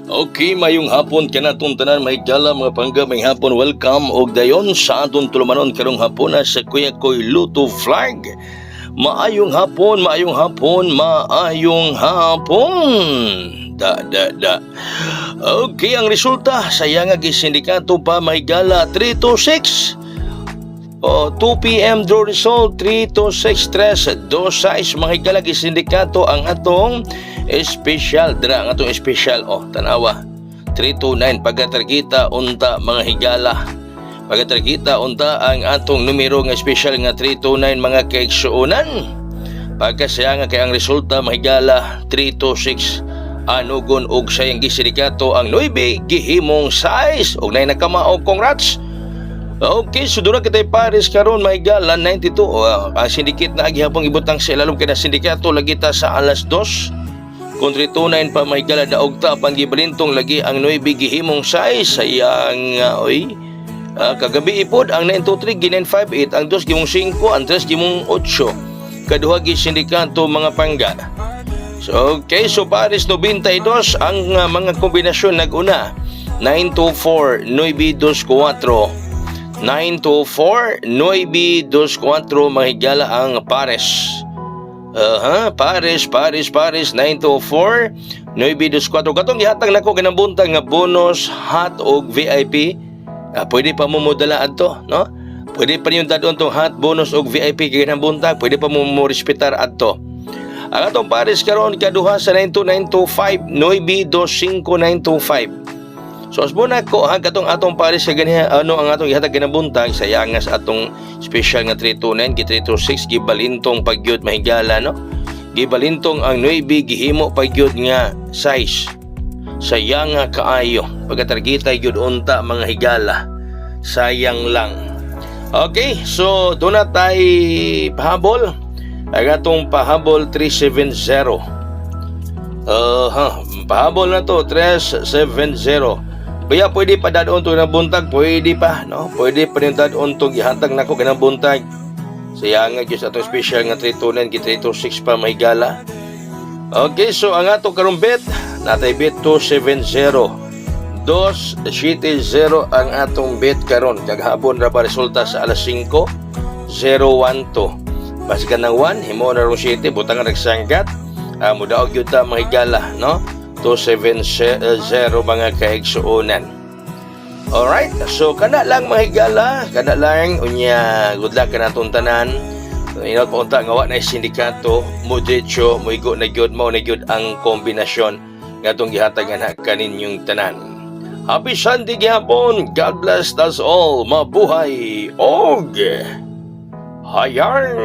Okay, mayong hapon kanatong tanan mahigala mga pangga may hapon welcome og dayon sa aton tulumanon karong hapon sa Kuya Koy Luto Vlog. Maayong hapon, maayong hapon, maayong hapon. Da. Okay, ang resulta saya nga gisindikato pa mahigala 3 to 6. 2 p.m. draw result 3 to 6 3 2 6 mahigala gisindikato ang atong special dira ang atong special tanawa 3 to 9 pagkatargita unta mga higala pagkatargita unta ang atong numero nga special nga 3 to 9 mga kaigsuonan pagkasaya nga kay ang resulta mahigala 3 to 6 anugon og sayang gisindikato ang 9 gihimong size og nay nakamaog congrats. Okay, sudura kita'y Paris karon mahigala 92. Ang sindikit na agihapong ibutang sa ilalom kay na sindikato lagi ta sa alas 2. Kung 329 pa mahigala daog ta pang gibalintong lagi ang 9 gihimong size sayang kagabi ipod ang 923 gi 958 ang 2 gimong 5 ang 3 gimong 8 kaduha gi sindikato mga pangga. So okay, so Paris 92 ang mga kombinasyon naguna 924 924 924 924 mahigala ang Pares. Pares 924 924 katong gihatag nako ganang buntag nga bonus hot og VIP. Pwede pa mo modala adto, no? Pwede pa niyo dadon tong hot bonus og VIP kay ganang buntag, pwede pa mo respetar adto. Ang atong Pares karon kaduha sa 92925 925 So asbon ko katong atong Paris sa ganiha ang atong ihatag ginabuntag sayangas atong special nga 329 gi 326 gibalintong pagyud mahigala no. Gibalintong ang 9 gihimo pagyud nga size. Sayang nga kaayo pagkatargita gyud unta mga higala. Sayang lang. Okay, so do na tay pahabol. Ang atong pahabol 370. Pahabol na to 370. Kaya pwede pa dadon to ng buntag, pwede pa, no? Pwede pa rin dadon to gihatag nako ganang buntag. Sayang nga gyud atong special nga 329 gi 326 pa mahigala. Okay, so ang atong karong bet natay bet 270. 270 ang atong bet karon kaghapon ra pa resulta sa alas 5:012. Basikan ng 1 himo na rong 7 butang nagsangkat. Mudaog gyud ta mahigala, no? 270 mga kaigsuonan. Alright, so kana lang mahigala, kana lang unya good luck kanatong tanan. Inot pa unta nga wa na sindikato, mo diretso moigo na gyud mao na gyud ang kombinasyon ngatong gihatagan kaninyong tanan. Happy Sunday gihapon. God bless us all. Mabuhay og hayang